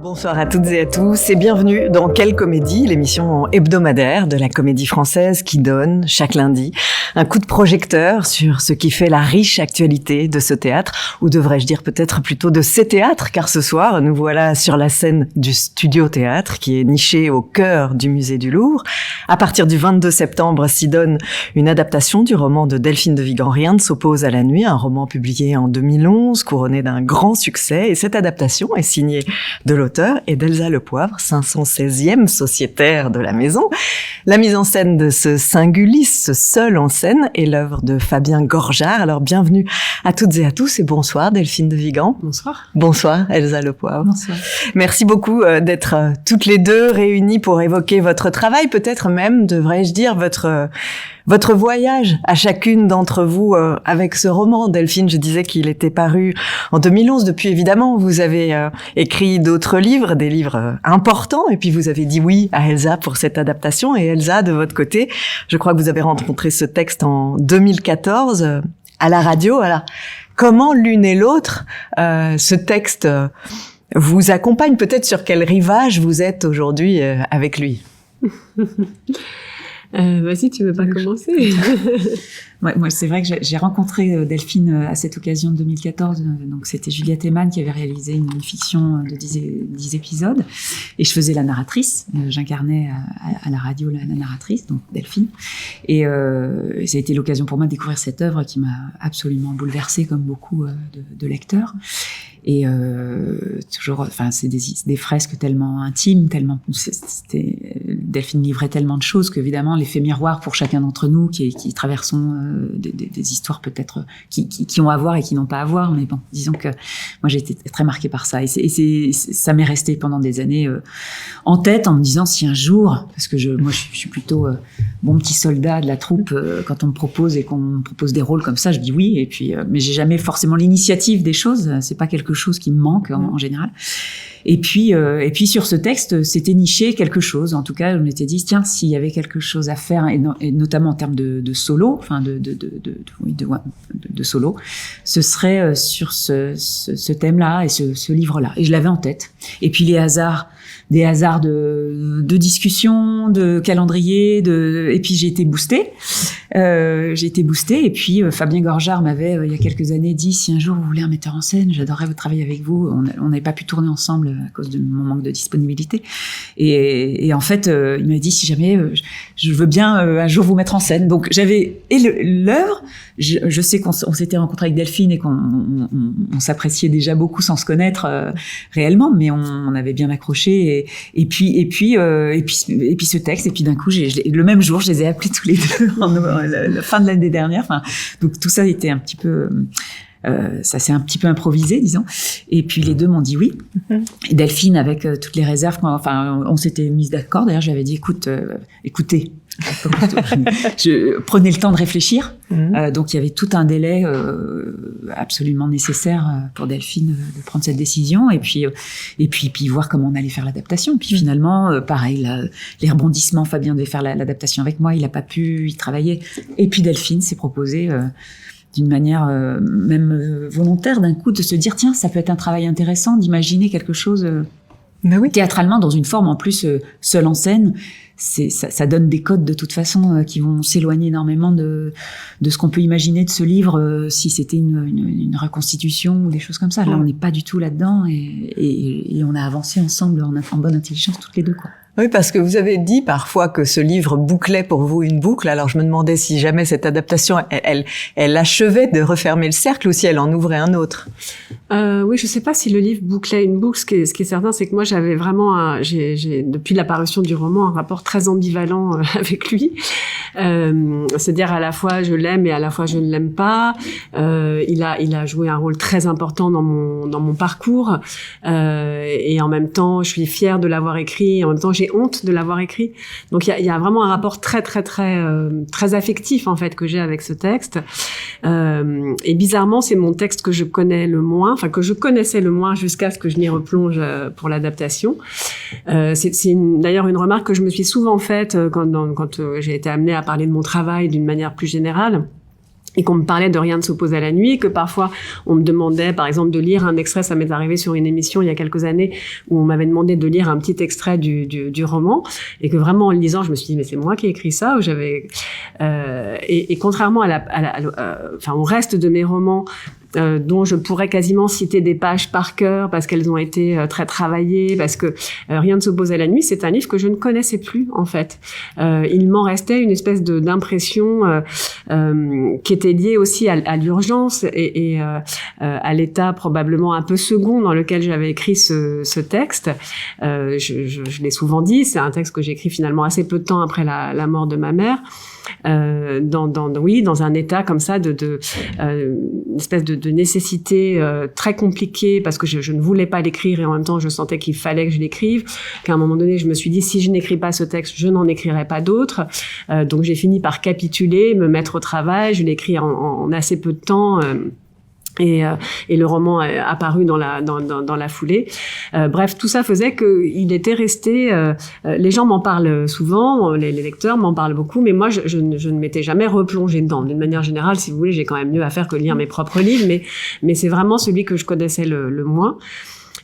Bonsoir à toutes et à tous et bienvenue dans Quelle Comédie, l'émission hebdomadaire de la Comédie Française qui donne, chaque lundi, un coup de projecteur sur ce qui fait la riche actualité de ce théâtre, ou devrais-je dire peut-être plutôt de ces théâtres, car ce soir, nous voilà sur la scène du Studio Théâtre qui est niché au cœur du musée du Louvre. À partir du 22 septembre s'y donne une adaptation du roman de Delphine de Vigan, Rien ne s'oppose à la nuit, un roman publié en 2011, couronné d'un grand succès, et cette adaptation est signée de l'auteur et d'Elsa Le Poivre, 516e sociétaire de la maison. La mise en scène de ce Singulis, seul en scène, est l'œuvre de Fabien Gorjard. Alors bienvenue à toutes et à tous et bonsoir Delphine de Vigan. Bonsoir. Bonsoir Elsa Le Poivre. Bonsoir. Merci beaucoup d'être toutes les deux réunies pour évoquer votre travail, peut-être même, devrais-je dire, votre voyage à chacune d'entre vous avec ce roman. Delphine, je disais qu'il était paru en 2011. Depuis, évidemment, vous avez écrit d'autres livres, des livres importants, et puis vous avez dit oui à Elsa pour cette adaptation. Et Elsa, de votre côté, je crois que vous avez rencontré ce texte en 2014 à la radio. Alors, comment l'une et l'autre, ce texte vous accompagne? Peut-être sur quel rivage vous êtes aujourd'hui avec lui? Vas-y, tu veux pas commencer? Ouais, moi, c'est vrai que j'ai rencontré Delphine à cette occasion de 2014. Donc, c'était Juliette Eman qui avait réalisé une fiction de 10 épisodes. Et je faisais la narratrice. J'incarnais à la radio la narratrice, donc Delphine. Et ça a été l'occasion pour moi de découvrir cette œuvre qui m'a absolument bouleversée, comme beaucoup de lecteurs. Et toujours, enfin, c'est des fresques tellement intimes, tellement, Delphine livrait tellement de choses qu'évidemment, l'effet miroir pour chacun d'entre nous qui traversons des histoires peut-être qui ont à voir et qui n'ont pas à voir, mais bon, disons que moi j'ai été très marquée par ça et ça m'est resté pendant des années en tête en me disant si un jour, parce que moi je suis plutôt bon petit soldat de la troupe, quand on me propose et qu'on me propose des rôles comme ça, je dis oui, et puis mais j'ai jamais forcément l'initiative des choses, c'est pas quelque chose qui me manque en général. Et puis sur ce texte, c'était niché quelque chose. En tout cas, je m'étais dit tiens, s'il y avait quelque chose à faire, et notamment en termes de solo, enfin de solo, ce serait sur ce thème-là et ce livre-là. Et je l'avais en tête. Et puis des hasards de discussion, de calendrier, et puis j'ai été boostée. Et puis Fabien Gorjard m'avait il y a quelques années dit si un jour vous voulez un metteur en scène, j'adorerais travailler avec vous. On n'avait pas pu tourner ensemble à cause de mon manque de disponibilité. Et en fait, il m'a dit si jamais je veux bien un jour vous mettre en scène. Donc j'avais l'œuvre. Je sais qu'on s'était rencontrés avec Delphine et qu'on s'appréciait déjà beaucoup sans se connaître réellement, mais on avait bien accroché. Et puis ce texte. Et puis d'un coup, le même jour, je les ai appelés tous les deux la fin de l'année dernière. Enfin, donc tout ça était un petit peu. Ça s'est un petit peu improvisé, disons. Et puis les deux m'ont dit oui. Et Delphine, avec toutes les réserves, on s'était mis d'accord. D'ailleurs, je lui avais dit écoutez. Je prenais le temps de réfléchir. Donc il y avait tout un délai absolument nécessaire pour Delphine de prendre cette décision et puis voir comment on allait faire l'adaptation. Puis finalement, pareil, les rebondissements. Fabien devait faire l'adaptation avec moi, il n'a pas pu y travailler. Et puis Delphine s'est proposée d'une manière même volontaire d'un coup de se dire tiens, ça peut être un travail intéressant d'imaginer quelque chose théâtralement dans une forme en plus seule en scène. Ça donne des codes de toute façon qui vont s'éloigner énormément de ce qu'on peut imaginer de ce livre si c'était une reconstitution ou des choses comme ça. Là, on n'est pas du tout là-dedans et on a avancé ensemble en bonne intelligence toutes les deux, quoi. Oui, parce que vous avez dit parfois que ce livre bouclait pour vous une boucle. Alors je me demandais si jamais cette adaptation, elle achevait de refermer le cercle ou si elle en ouvrait un autre. Oui, je sais pas si le livre bouclait une boucle. Ce qui est certain, c'est que moi j'avais vraiment, j'ai depuis l'apparition du roman un rapport très ambivalent avec lui. C'est-à-dire à la fois je l'aime et à la fois je ne l'aime pas. Il a joué un rôle très important dans mon parcours et en même temps je suis fière de l'avoir écrit. Et en même temps j'ai honte de l'avoir écrit. Donc il y a vraiment un rapport très très très très affectif en fait que j'ai avec ce texte. Et bizarrement c'est mon texte que je connais le moins, enfin que je connaissais le moins jusqu'à ce que je m'y replonge pour l'adaptation. C'est d'ailleurs une remarque que je me suis souvent faite quand j'ai été amenée à parler de mon travail d'une manière plus générale. et qu'on me parlait de Rien ne s'oppose à la nuit, que parfois on me demandait par exemple de lire un extrait. Ça m'est arrivé sur une émission il y a quelques années où on m'avait demandé de lire un petit extrait du roman, et que vraiment en le lisant je me suis dit mais c'est moi qui ai écrit ça, ou j'avais et contrairement au reste de mes romans dont je pourrais quasiment citer des pages par cœur parce qu'elles ont été très travaillées, parce que Rien ne s'oppose à la nuit, c'est un livre que je ne connaissais plus en fait. Il m'en restait une espèce d'impression qui était liée aussi à l'urgence et à l'état probablement un peu second dans lequel j'avais écrit ce texte. Je l'ai souvent dit, c'est un texte que j'ai écrit finalement assez peu de temps après la mort de ma mère. Dans un état comme ça une espèce de nécessité très compliquée, parce que je ne voulais pas l'écrire et en même temps je sentais qu'il fallait que je l'écrive, qu'à un moment donné je me suis dit si je n'écris pas ce texte je n'en écrirai pas d'autres, donc j'ai fini par capituler, me mettre au travail. Je l'ai écrit en assez peu de temps. Et le roman est apparu dans la foulée. Bref, tout ça faisait qu'il était resté. Les gens m'en parlent souvent, les lecteurs m'en parlent beaucoup, mais moi je ne m'étais jamais replongée dedans. D'une manière générale, si vous voulez, j'ai quand même mieux à faire que lire mes propres livres, mais c'est vraiment celui que je connaissais le moins.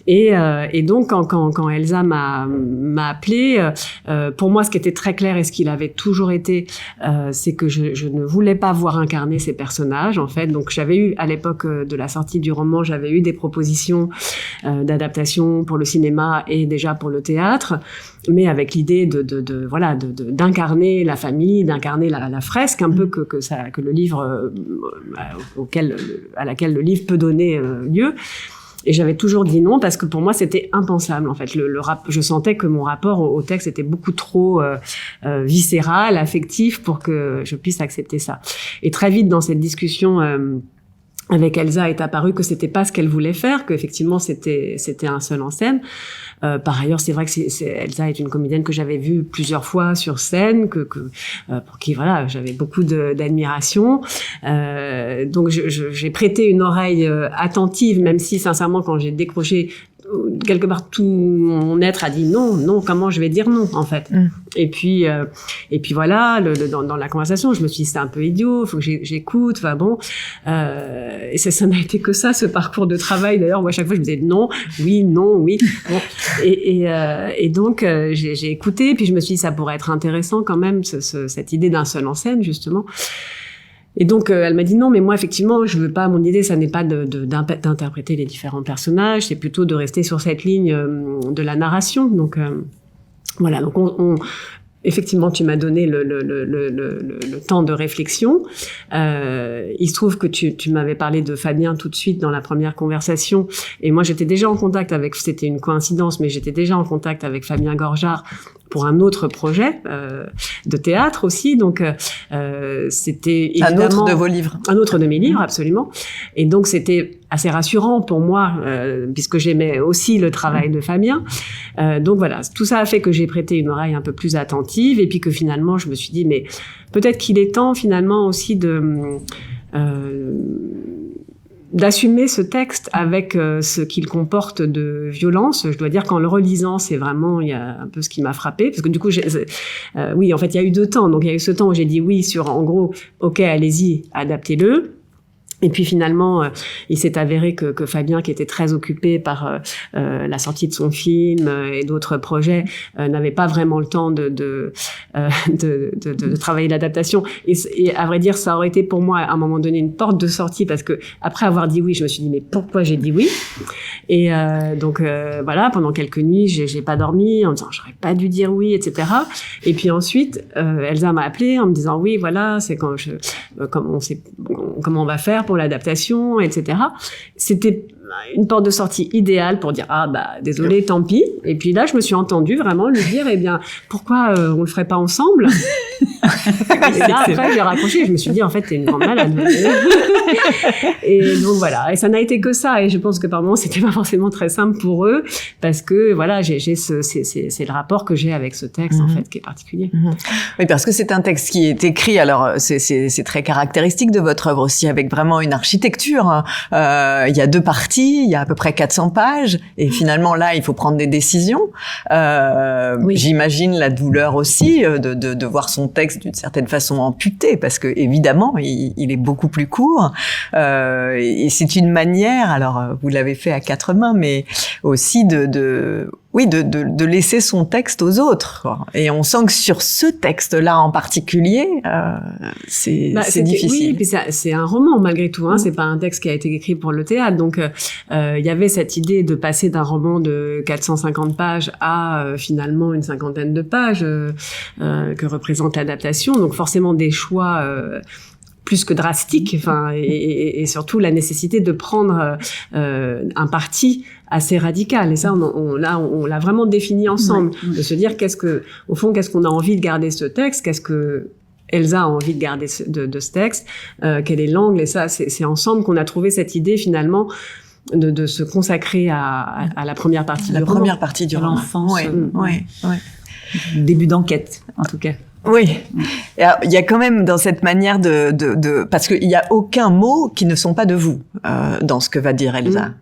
Et donc quand Elsa m'a appelée, pour moi ce qui était très clair et ce qu'il avait toujours été, c'est que je ne voulais pas voir incarner ces personnages en fait. Donc j'avais eu à l'époque de la sortie du roman, j'avais eu des propositions d'adaptation pour le cinéma et déjà pour le théâtre, mais avec l'idée d'incarner la famille, d'incarner la fresque un peu que le livre à laquelle le livre peut donner lieu. Et j'avais toujours dit non parce que pour moi c'était impensable en fait. Je sentais que mon rapport au texte était beaucoup trop viscéral, affectif pour que je puisse accepter ça. Et très vite dans cette discussion avec Elsa est apparu que c'était pas ce qu'elle voulait faire, qu'effectivement c'était un seul en scène. Par ailleurs, c'est vrai que Elsa est une comédienne que j'avais vue plusieurs fois sur scène, pour qui voilà, j'avais beaucoup d'admiration. Donc j'ai prêté une oreille attentive, même si sincèrement quand j'ai décroché, quelque part tout mon être a dit non, comment je vais dire non en fait. Et puis voilà, dans la conversation je me suis dit c'est un peu idiot, faut que j'écoute, enfin bon, et ça n'a été que ça, ce parcours de travail. D'ailleurs moi à chaque fois je me disais non, oui bon. Et donc j'ai écouté, puis je me suis dit ça pourrait être intéressant quand même cette idée d'un seul en scène justement. Et donc, elle m'a dit non, mais moi, effectivement, je veux pas, mon idée, ça n'est pas d'interpréter les différents personnages, c'est plutôt de rester sur cette ligne de la narration. Donc, voilà. Donc, effectivement, tu m'as donné le temps de réflexion. Il se trouve que tu m'avais parlé de Fabien tout de suite dans la première conversation. Et moi, j'étais déjà en contact c'était une coïncidence, mais j'étais déjà en contact avec Fabien Gorjard pour un autre projet de théâtre aussi. Donc, c'était évidemment... Un autre de vos livres. Un autre de mes livres, absolument. Et donc, c'était assez rassurant pour moi, puisque j'aimais aussi le travail de Fabien. Donc voilà, tout ça a fait que j'ai prêté une oreille un peu plus attentive, et puis que finalement, je me suis dit, mais peut-être qu'il est temps finalement aussi d'assumer ce texte avec ce qu'il comporte de violence. Je dois dire qu'en le relisant, c'est vraiment, il y a un peu ce qui m'a frappé, parce que du coup, oui, en fait, il y a eu 2 temps. Donc, il y a eu ce temps où j'ai dit oui sur, en gros, ok, allez-y, adaptez-le. Et puis finalement, il s'est avéré que Fabien, qui était très occupé par la sortie de son film et d'autres projets, n'avait pas vraiment le temps de travailler l'adaptation. Et à vrai dire, ça aurait été pour moi à un moment donné une porte de sortie, parce que après avoir dit oui, je me suis dit mais pourquoi j'ai dit oui? Et donc voilà, pendant quelques nuits, j'ai pas dormi en me disant j'aurais pas dû dire oui, etc. Et puis ensuite, Elsa m'a appelée en me disant oui, voilà, c'est comment on va faire pour l'adaptation, etc. C'était une porte de sortie idéale pour dire désolé, tant pis. Et puis là, je me suis entendue vraiment lui dire pourquoi on le ferait pas ensemble? Et là, après, j'ai raccroché. Je me suis dit, en fait, t'es une grande malade. Et donc, voilà. Et ça n'a été que ça. Et je pense que par moments, c'était pas forcément très simple pour eux, parce que, voilà, c'est le rapport que j'ai avec ce texte, en fait, qui est particulier. Oui, parce que c'est un texte qui est écrit, alors, c'est très caractéristique de votre œuvre aussi, avec vraiment une architecture. Il y a 2 parties, il y a à peu près 400 pages, et finalement, là, il faut prendre des décisions. Oui. J'imagine la douleur aussi de voir son son texte d'une certaine façon amputé, parce que évidemment, il est beaucoup plus court. Et c'est une manière, alors vous l'avez fait à 4 mains, mais aussi de laisser son texte aux autres, quoi. Et on sent que sur ce texte-là en particulier, c'est difficile. Oui, puis c'est un roman malgré tout, hein. C'est pas un texte qui a été écrit pour le théâtre. Donc, il y avait cette idée de passer d'un roman de 450 pages à finalement une cinquantaine de pages que représente l'adaptation. Donc, forcément des choix plus que drastiques. Enfin, et surtout la nécessité de prendre un parti assez radical. Et ça, on l'a vraiment défini ensemble, de se dire qu'est-ce qu'on a envie de garder ce texte, qu'est-ce que Elsa a envie de garder de ce texte, quel est l'angle, et ça, c'est ensemble qu'on a trouvé cette idée finalement de se consacrer à la première partie du roman. La première partie du roman. L'enfance. Oui. Début d'enquête, en tout cas. Oui, il y a quand même dans cette manière parce qu'il y a aucun mot qui ne sont pas de vous dans ce que va dire Elsa.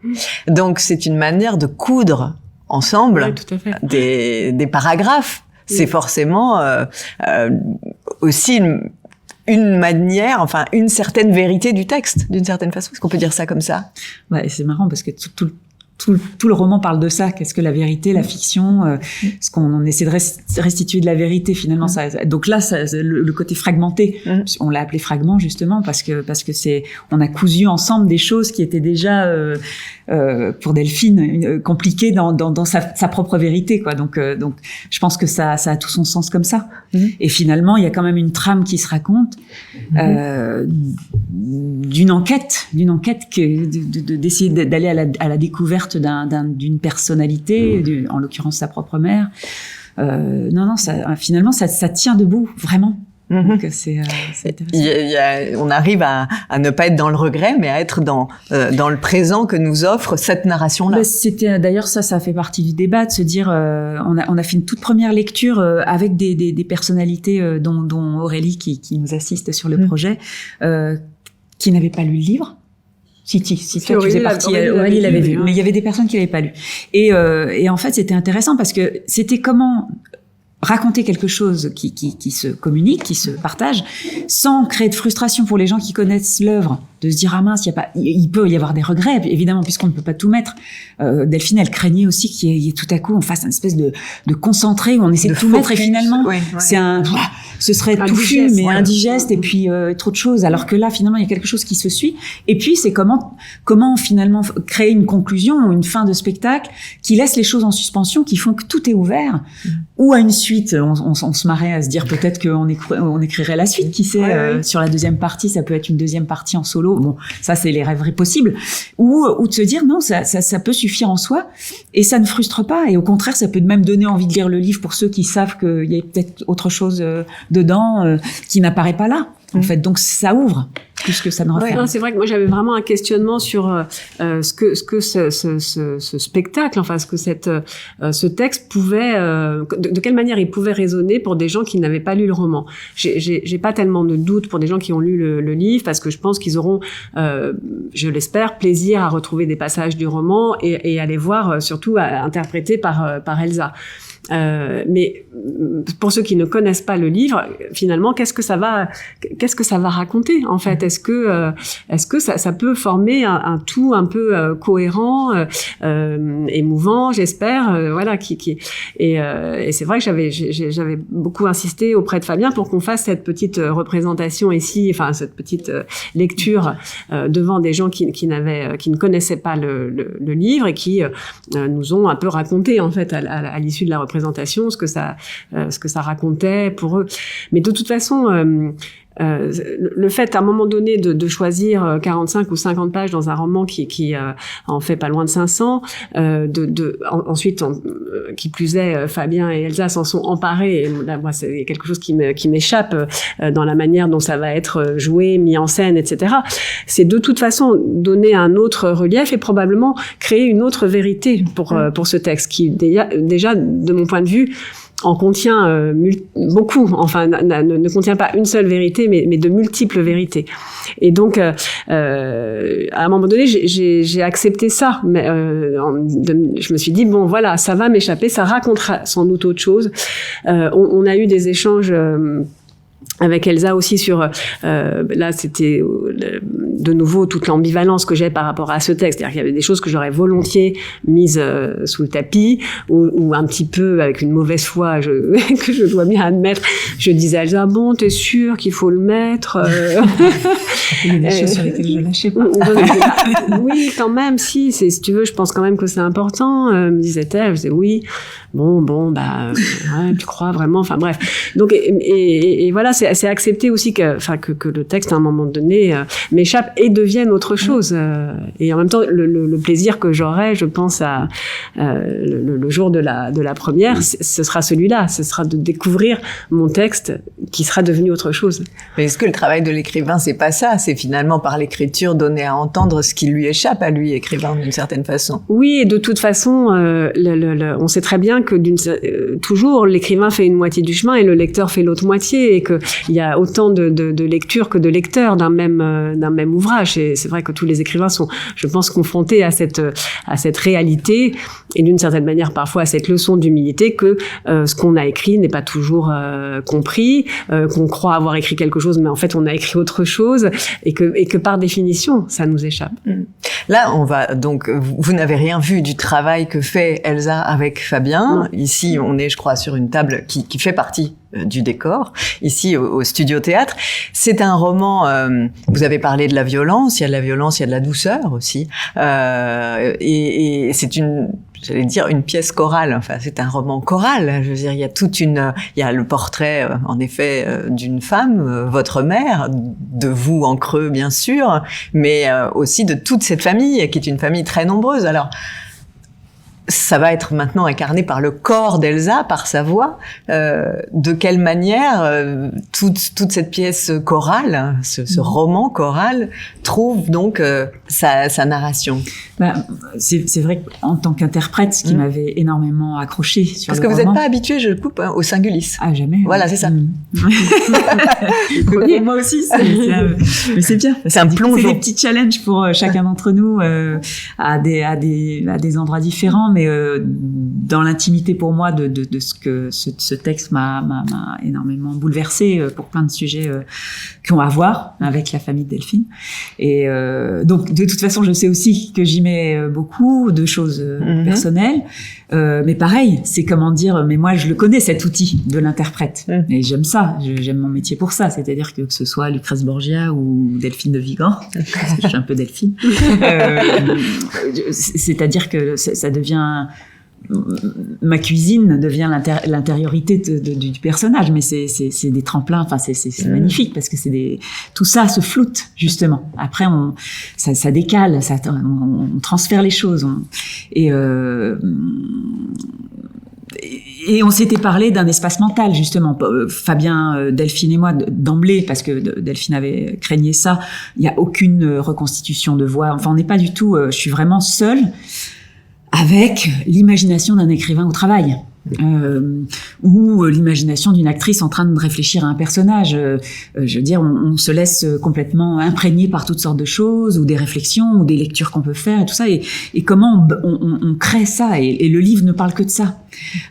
Donc c'est une manière de coudre ensemble tout à fait. des paragraphes. C'est forcément aussi une manière, enfin une certaine vérité du texte, d'une certaine façon. Est-ce qu'on peut dire ça comme ça? Ouais, c'est marrant parce que tout le roman parle de ça. Qu'est-ce que la vérité, la fiction, ce qu'on essaie de restituer de la vérité finalement. Donc là, le côté fragmenté, on l'a appelé fragment justement parce que on a cousu ensemble des choses qui étaient déjà pour Delphine compliquées dans sa propre vérité, quoi. Donc je pense que ça a tout son sens comme ça. Et finalement, il y a quand même une trame qui se raconte d'une enquête d'essayer d'aller à la découverte d'une personnalité, en l'occurrence sa propre mère. Non, finalement, ça tient debout, vraiment. Donc c'est intéressant. On arrive à ne pas être dans le regret, mais à être dans le présent que nous offre cette narration-là. C'était d'ailleurs ça fait partie du débat, de se dire on a fait une toute première lecture avec des personnalités dont Aurélie qui nous assiste sur le projet, qui n'avaient pas lu le livre. Si toi tu faisais partie, Aurélie l'avait vu, mais il y avait des personnes qui l'avaient pas lu. Et en fait, c'était intéressant parce que c'était comment raconter quelque chose qui se communique, qui se partage, sans créer de frustration pour les gens qui connaissent l'œuvre, de se dire ah mince, il peut y avoir des regrets, évidemment, puisqu'on ne peut pas tout mettre. Delphine, elle craignait aussi qu'il y ait tout à coup on fasse une espèce de concentré où on essaie de tout mettre et finalement ce serait touffu mais indigeste et puis trop de choses. Alors que là, finalement, il y a quelque chose qui se suit. Et puis c'est comment finalement créer une conclusion ou une fin de spectacle qui laisse les choses en suspension, qui font que tout est ouvert, ou à une suite. On se marrait à se dire peut-être qu'on écrirait la suite, qui sait, sur la deuxième partie, ça peut être une deuxième partie en solo. Bon, ça c'est les rêveries possibles. Ou de se dire non, ça peut suffire en soi et ça ne frustre pas. Et au contraire, ça peut même donner envie de lire le livre pour ceux qui savent qu'il y a peut-être autre chose dedans qui n'apparaît pas là. En fait, donc ça ouvre plus que ça ne referme. Non, c'est vrai que moi j'avais vraiment un questionnement sur ce que ce spectacle, enfin ce que ce texte pouvait, de quelle manière il pouvait résonner pour des gens qui n'avaient pas lu le roman. J'ai pas tellement de doutes pour des gens qui ont lu le livre, parce que je pense qu'ils auront, je l'espère, plaisir à retrouver des passages du roman et à les voir surtout interprétés par Elsa. Mais pour ceux qui ne connaissent pas le livre, finalement, qu'est-ce que ça va raconter en fait? Est-ce que ça peut former un tout un peu cohérent, émouvant, j'espère, voilà, et c'est vrai que j'avais beaucoup insisté auprès de Fabien pour qu'on fasse cette petite représentation ici, enfin cette petite lecture devant des gens qui ne connaissaient pas le livre et qui nous ont un peu raconté en fait à l'issue de la représentation ce que ça racontait pour eux. Mais de toute façon, le fait à un moment donné de choisir 45 ou 50 pages dans un roman qui en fait pas loin de 500, ensuite qui plus est, Fabien et Elsa s'en sont emparés, et là moi c'est quelque chose qui m'échappe dans la manière dont ça va être joué, mis en scène, etc. C'est de toute façon donner un autre relief et probablement créer une autre vérité pour ce texte qui déjà de mon point de vue en contient beaucoup, enfin ne contient pas une seule vérité, mais de multiples vérités. Et donc, à un moment donné, j'ai accepté ça. Mais je me suis dit bon, voilà, ça va m'échapper, ça racontera sans doute autre chose. On a eu des échanges avec Elsa aussi sur là c'était de nouveau toute l'ambivalence que j'ai par rapport à ce texte, c'est-à-dire qu'il y avait des choses que j'aurais volontiers mises sous le tapis ou un petit peu avec une mauvaise foi que je dois bien admettre, je disais à Elsa bon t'es sûre qu'il faut le mettre il y a des choses sur lesquelles je lâchais pas. Oui quand même si tu veux je pense quand même que c'est important me disait-elle, je disais oui bon bah ouais, tu crois vraiment, enfin bref, donc et voilà, c'est accepter aussi que le texte à un moment donné m'échappe et devienne autre chose, et en même temps le plaisir que j'aurai, je pense à le jour de la première, ce sera celui-là, ce sera de découvrir mon texte qui sera devenu autre chose. Mais est-ce que le travail de l'écrivain c'est pas ça, c'est finalement par l'écriture donner à entendre ce qui lui échappe à lui, écrivain, d'une certaine façon? Oui, et de toute façon on sait très bien que toujours l'écrivain fait une moitié du chemin et le lecteur fait l'autre moitié, et que il y a autant de lectures que de lecteurs d'un même ouvrage, et c'est vrai que tous les écrivains sont, je pense, confrontés à cette réalité, et d'une certaine manière parfois à cette leçon d'humilité que ce qu'on a écrit n'est pas toujours compris, qu'on croit avoir écrit quelque chose mais en fait on a écrit autre chose, et que par définition ça nous échappe. Là on va donc, vous n'avez rien vu du travail que fait Elsa avec Fabien. Ici on est, je crois, sur une table qui fait partie du décor, ici au Studio Théâtre. C'est un roman, vous avez parlé de la violence, il y a de la violence, il y a de la douceur aussi, et c'est une pièce chorale, enfin c'est un roman choral, je veux dire, il y a le portrait en effet d'une femme, votre mère, de vous en creux bien sûr, mais aussi de toute cette famille qui est une famille très nombreuse. Alors ça va être maintenant incarné par le corps d'Elsa, par sa voix. De quelle manière toute cette pièce chorale, ce roman choral, trouve donc sa narration? C'est vrai qu'en tant qu'interprète, ce qui m'avait énormément accroché sur parce le roman... Parce que vous n'êtes pas habitué, je le coupe, au singulice. Ah, jamais. Voilà, c'est ça. Oui, moi aussi, mais c'est bien. C'est un plongeon. C'est des petits challenges pour chacun d'entre nous à des endroits différents, mais dans l'intimité pour moi de ce que ce texte m'a énormément bouleversée pour plein de sujets qui ont à voir avec la famille de Delphine. Et donc de toute façon, je sais aussi que j'y mets beaucoup de choses personnelles, mais pareil, c'est comment dire, mais moi je le connais, cet outil de l'interprète, et j'aime ça, j'aime mon métier pour ça, c'est-à-dire que ce soit Lucrèce Borgia ou Delphine de Vigan, parce que je suis un peu Delphine, c'est-à-dire que ça devient... Ma cuisine devient l'intériorité du personnage, mais c'est des tremplins, enfin c'est magnifique parce que tout ça se floute justement. Après ça décale, on transfère les choses, et on s'était parlé d'un espace mental justement, Fabien, Delphine et moi d'emblée, parce que Delphine avait craigné ça. Il y a aucune reconstitution de voix, enfin on n'est pas du tout. Je suis vraiment seule avec l'imagination d'un écrivain au travail, ou l'imagination d'une actrice en train de réfléchir à un personnage. Je veux dire, on se laisse complètement imprégner par toutes sortes de choses, ou des réflexions, ou des lectures qu'on peut faire, et tout ça, et comment on crée ça, et le livre ne parle que de ça.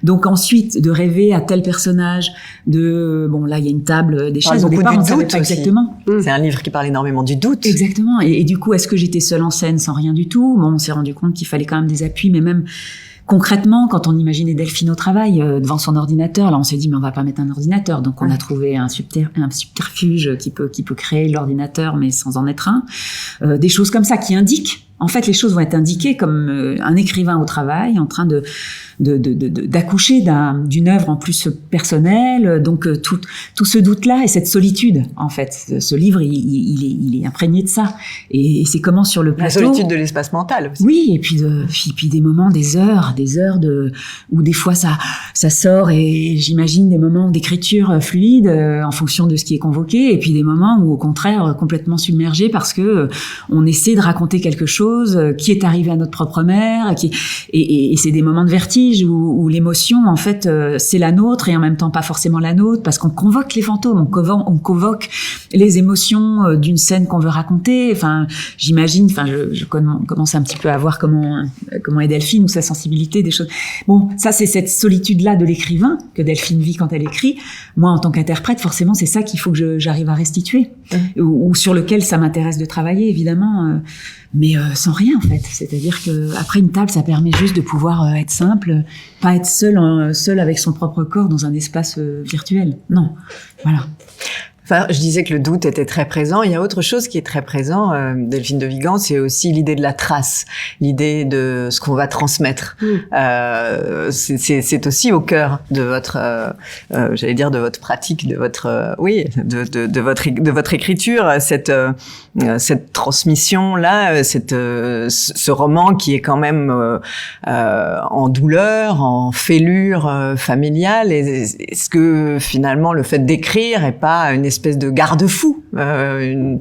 Donc ensuite, de rêver à tel personnage, bon là il y a une table, des chaises, au départ on ne savait pas exactement. C'est un livre qui parle énormément du doute. Exactement, et du coup, est-ce que j'étais seule en scène sans rien du tout? Bon, on s'est rendu compte qu'il fallait quand même des appuis, mais même concrètement, quand on imaginait Delphine au travail, devant son ordinateur, là on s'est dit mais on va pas mettre un ordinateur, donc on a trouvé un subterfuge qui peut créer l'ordinateur mais sans en être un. Des choses comme ça qui indiquent, en fait les choses vont être indiquées comme un écrivain au travail en train d'accoucher d'une œuvre en plus personnelle, donc tout ce doute-là et cette solitude, en fait. Ce livre, il est imprégné de ça. Et c'est comment sur le plateau... La solitude de l'espace mental aussi. Oui, et puis des moments, des heures où des fois ça sort, et j'imagine des moments d'écriture fluide en fonction de ce qui est convoqué, et puis des moments où au contraire complètement submergé parce que on essaie de raconter quelque chose chose qui est arrivé à notre propre mère, et c'est des moments de vertige où l'émotion, en fait, c'est la nôtre et en même temps pas forcément la nôtre, parce qu'on convoque les fantômes, on convoque les émotions d'une scène qu'on veut raconter. Enfin, j'imagine, je commence un petit peu à voir comment est Delphine, ou sa sensibilité, des choses. Bon, ça, c'est cette solitude-là de l'écrivain que Delphine vit quand elle écrit. Moi, en tant qu'interprète, forcément, c'est ça qu'il faut que j'arrive à restituer, ou sur lequel ça m'intéresse de travailler, évidemment, mais sans rien, en fait. C'est-à-dire que après une table, ça permet juste de pouvoir être simple, pas être seul avec son propre corps dans un espace virtuel. Non, voilà. Enfin, je disais que le doute était très présent. Il y a autre chose qui est très présent, Delphine de Vigan, c'est aussi l'idée de la trace, l'idée de ce qu'on va transmettre. C'est aussi au cœur de votre, j'allais dire, de votre pratique, de votre, de votre écriture, cette transmission là, ce roman qui est quand même en douleur, en fêlure familiale. Est-ce que finalement le fait d'écrire est pas une espèce de garde-fou, une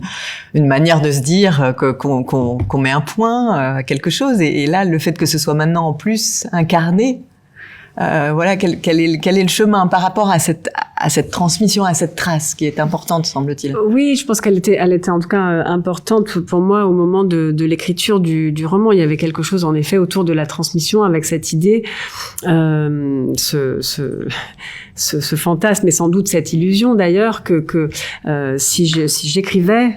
manière de se dire qu'on met un point à quelque chose, et là le fait que ce soit maintenant en plus incarné, voilà, quel est le chemin par rapport à cette transmission, à cette trace qui est importante, semble-t-il. Oui, je pense qu'elle était en tout cas importante pour moi au moment de l'écriture du roman. Il y avait quelque chose en effet autour de la transmission, avec cette idée, ce fantasme, et sans doute cette illusion d'ailleurs que si j'écrivais,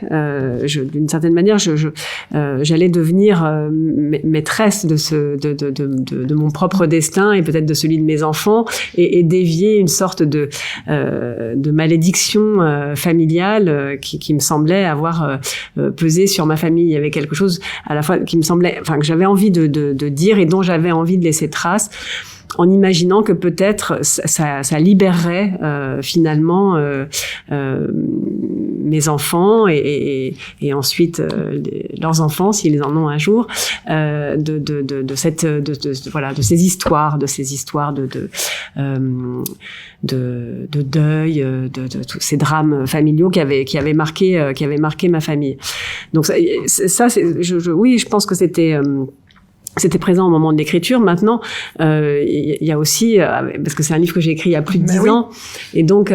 d'une certaine manière, j'allais devenir maîtresse de mon propre destin, et peut-être de celui de mes enfants, et dévier une sorte de malédiction familiale qui me semblait avoir pesé sur ma famille. Il y avait quelque chose à la fois qui me semblait, enfin, que j'avais envie de dire et dont j'avais envie de laisser trace, en imaginant que peut-être ça libérerait finalement mes enfants et ensuite leurs enfants, s'ils en ont un jour, de ces histoires de deuil, de tous ces drames familiaux qui avaient marqué ma famille. Donc je pense que c'était présent au moment de l'écriture. Maintenant, il y a aussi, parce que c'est un livre que j'ai écrit il y a plus de 10 ans, et donc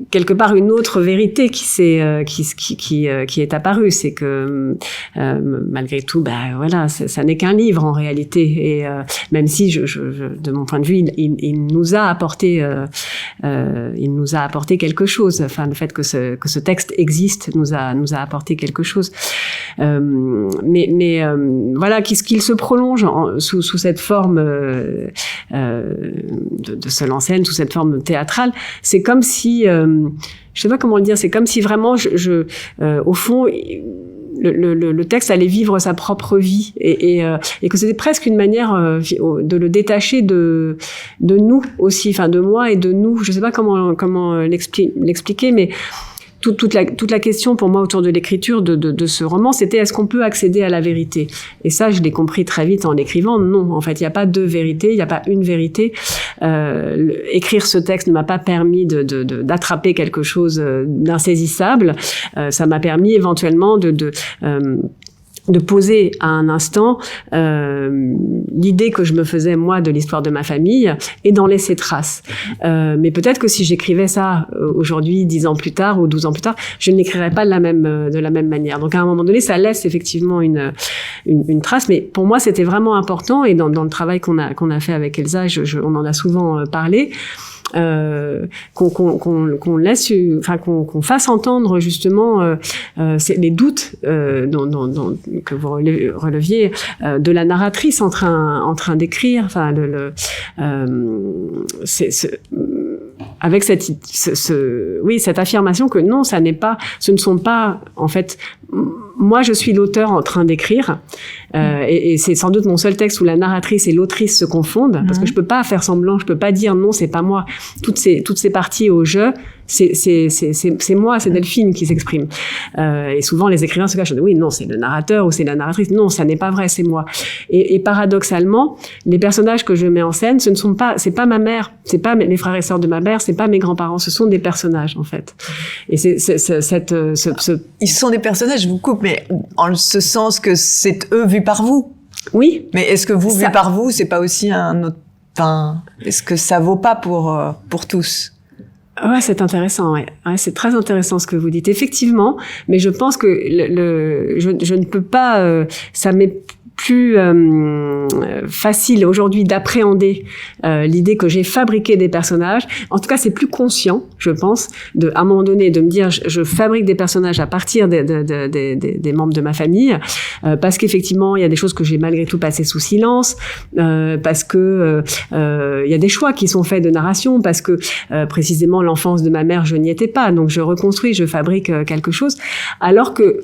quelque part une autre vérité qui est apparue, c'est que malgré tout, voilà, ça n'est qu'un livre en réalité, et même si de mon point de vue, il nous a apporté quelque chose. Enfin, le fait que ce texte existe nous a apporté quelque chose. Mais voilà, qu'il se prolonge sous cette forme de seule en scène, sous cette forme théâtrale, c'est comme si, je sais pas comment le dire, c'est comme si vraiment, au fond, le texte allait vivre sa propre vie, et que c'était presque une manière de le détacher de nous aussi, enfin de moi et de nous. Je sais pas comment l'expliquer, mais toute la question pour moi autour de l'écriture de ce roman, c'était: est-ce qu'on peut accéder à la vérité? Et ça, je l'ai compris très vite en l'écrivant. Non, en fait, il n'y a pas deux vérités, il n'y a pas une vérité. Écrire ce texte ne m'a pas permis d'attraper quelque chose d'insaisissable. Ça m'a permis éventuellement de poser à un instant l'idée que je me faisais moi de l'histoire de ma famille et d'en laisser trace. Mais peut-être que si j'écrivais ça aujourd'hui, 10 ans plus tard ou 12 ans plus tard, je ne l'écrirais pas de la même manière. Donc à un moment donné, ça laisse effectivement une trace. Mais pour moi, c'était vraiment important, et dans le travail qu'on a fait avec Elsa, on en a souvent parlé. Qu'on laisse, enfin qu'on fasse entendre justement les doutes que vous releviez de la narratrice en train d'écrire, enfin avec cette affirmation que non, ce ne sont pas en fait moi, je suis l'auteur en train d'écrire, et c'est sans doute mon seul texte où la narratrice et l'autrice se confondent, parce que je peux pas faire semblant, je peux pas dire non, c'est pas moi. Toutes ces parties au jeu, c'est moi, c'est Delphine qui s'exprime. Et souvent, les écrivains se cachent. Oui, non, c'est le narrateur ou c'est la narratrice. Non, ça n'est pas vrai, c'est moi. Et paradoxalement, les personnages que je mets en scène, c'est pas ma mère, c'est pas les frères et sœurs de ma mère, c'est pas mes grands-parents, ce sont des personnages, en fait. Et Ils sont des personnages, je vous coupe, mais en ce sens que c'est eux vus par vous. Oui. Mais est-ce que vous, vu par vous, c'est pas aussi un autre, enfin, est-ce que ça vaut pas pour tous? Ouais, c'est intéressant, ouais. C'est très intéressant ce que vous dites. Effectivement, mais je pense que je ne peux pas, ça m'est plus facile aujourd'hui d'appréhender l'idée que j'ai fabriqué des personnages. En tout cas, c'est plus conscient, je pense, à un moment donné, de me dire je fabrique des personnages à partir des membres de ma famille, parce qu'effectivement, il y a des choses que j'ai malgré tout passées sous silence, parce que il y a des choix qui sont faits de narration, parce que précisément l'enfance de ma mère, je n'y étais pas, donc je reconstruis, je fabrique quelque chose, alors que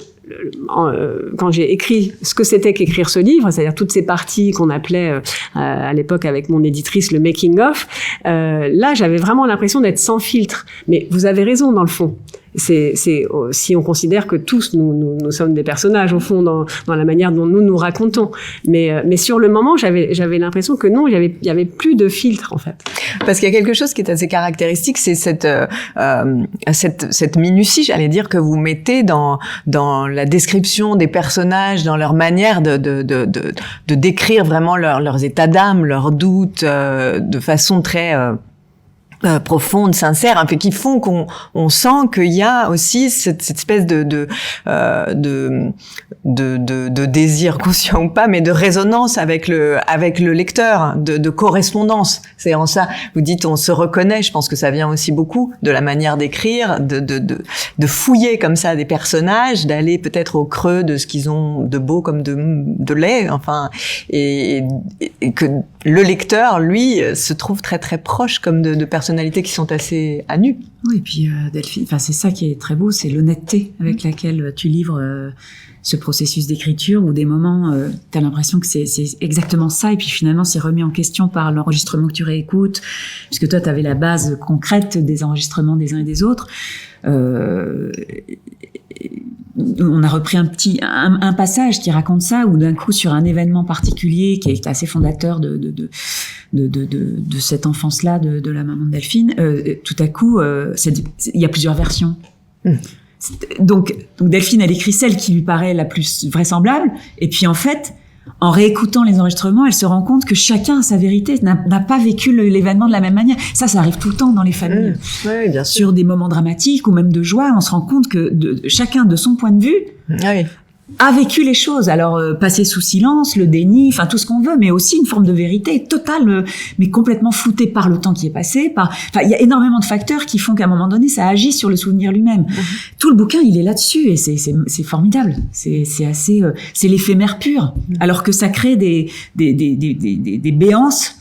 quand j'ai écrit ce que c'était qu'écrire ce livre, c'est-à-dire toutes ces parties qu'on appelait à l'époque avec mon éditrice le making of, là j'avais vraiment l'impression d'être sans filtre. Mais vous avez raison dans le fond. C'est si on considère que tous nous sommes des personnages au fond dans la manière dont nous racontons. Mais sur le moment, j'avais l'impression que non, il y avait plus de filtre en fait. Parce qu'il y a quelque chose qui est assez caractéristique, c'est cette minutie, j'allais dire, que vous mettez dans la description des personnages, dans leur manière de décrire vraiment leurs états d'âme, leurs doutes, de façon très profonde, sincère, hein, qui font qu'on sent qu'il y a aussi cette espèce de désir conscient ou pas, mais de résonance avec le lecteur, de correspondance. C'est en ça, vous dites, on se reconnaît. Je pense que ça vient aussi beaucoup de la manière d'écrire, de fouiller comme ça des personnages, d'aller peut-être au creux de ce qu'ils ont de beau comme de laid, enfin, et que le lecteur, lui, se trouve très très proche comme de personnages qui sont assez à nu. Oui, et puis Delphine, enfin c'est ça qui est très beau, c'est l'honnêteté avec laquelle tu livres ce processus d'écriture, où des moments, t'as l'impression que c'est exactement ça, et puis finalement c'est remis en question par l'enregistrement que tu réécoutes, puisque toi t'avais la base concrète des enregistrements des uns et des autres. On a repris un passage qui raconte ça, où d'un coup sur un événement particulier qui est assez fondateur de cette enfance-là de la maman de Delphine, tout à coup il y a plusieurs versions. Donc Delphine, elle écrit celle qui lui paraît la plus vraisemblable, et puis en fait, en réécoutant les enregistrements, elle se rend compte que chacun a sa vérité, n'a pas vécu l'événement de la même manière. Ça arrive tout le temps dans les familles. Oui, bien sûr. Sur des moments dramatiques ou même de joie, on se rend compte que chacun de son point de vue a vécu les choses. Alors, passer sous silence, le déni, enfin tout ce qu'on veut, mais aussi une forme de vérité totale, mais complètement floutée par le temps qui est passé. Enfin, il y a énormément de facteurs qui font qu'à un moment donné, ça agit sur le souvenir lui-même. Tout le bouquin, il est là-dessus, et c'est formidable. C'est assez, c'est l'éphémère pur. Alors que ça crée des béances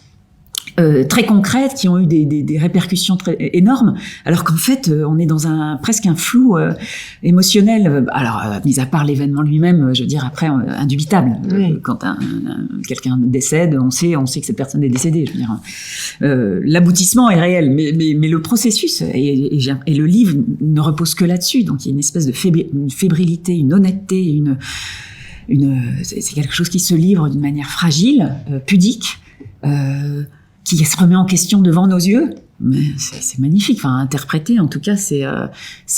très concrètes qui ont eu des répercussions très énormes, alors qu'en fait on est dans presque un flou émotionnel. Alors mis à part l'événement lui-même, je veux dire, après indubitable. Quand quelqu'un décède, on sait que cette personne est décédée. Je veux dire, l'aboutissement est réel, mais le processus et le livre ne repose que là-dessus. Donc il y a une espèce de fébrilité, une honnêteté, c'est quelque chose qui se livre d'une manière fragile, pudique. Qui se remet en question devant nos yeux, mais c'est magnifique. Enfin, interpréter, en tout cas, c'est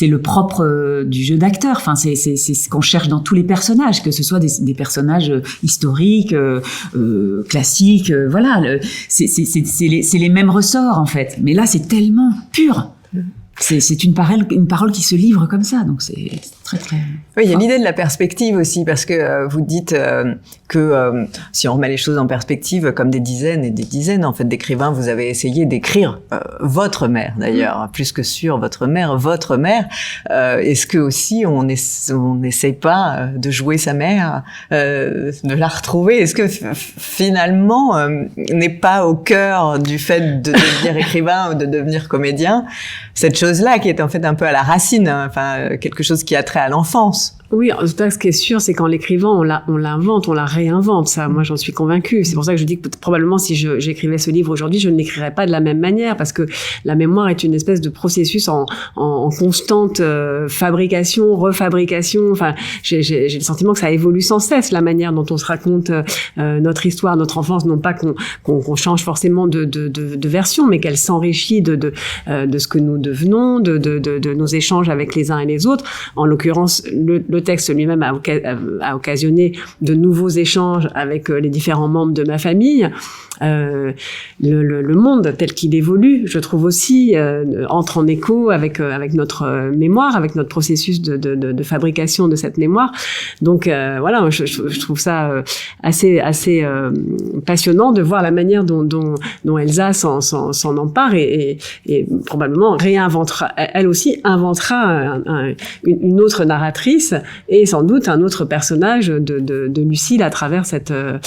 le propre du jeu d'acteur. Enfin, c'est ce qu'on cherche dans tous les personnages, que ce soit des personnages historiques, classiques. Voilà, c'est les mêmes ressorts en fait. Mais là, c'est tellement pur. C'est une parole qui se livre comme ça, donc c'est très très. Oui, il y a l'idée de la perspective aussi, parce que vous dites que si on remet les choses en perspective, comme des dizaines et des dizaines en fait d'écrivains, vous avez essayé d'écrire votre mère d'ailleurs, plus que sur votre mère, votre mère. Est-ce que aussi on n'essaye pas de jouer sa mère, de la retrouver? Est-ce que finalement n'est pas au cœur du fait de devenir écrivain ou de devenir comédien cette chose-là qui est en fait un peu à la racine, hein, enfin quelque chose qui a trait à l'enfance? Oui, en tout cas, ce qui est sûr, c'est qu'en l'écrivant, on l'invente, on la réinvente. Ça, moi, j'en suis convaincue. C'est pour ça que je dis que probablement, si j'écrivais ce livre aujourd'hui, je ne l'écrirais pas de la même manière, parce que la mémoire est une espèce de processus en constante fabrication, refabrication. Enfin, j'ai le sentiment que ça évolue sans cesse, la manière dont on se raconte notre histoire, notre enfance. Non pas qu'on change forcément de version, mais qu'elle s'enrichit de ce que nous devenons, de nos échanges avec les uns et les autres. En l'occurrence, le texte lui-même a occasionné de nouveaux échanges avec les différents membres de ma famille. Le monde tel qu'il évolue, je trouve aussi, entre en écho avec notre mémoire, avec notre processus de fabrication de cette mémoire. Donc voilà, je trouve ça assez passionnant de voir la manière dont Elsa s'en empare et probablement réinventera, elle aussi inventera une autre narratrice et sans doute un autre personnage de Lucile à travers ce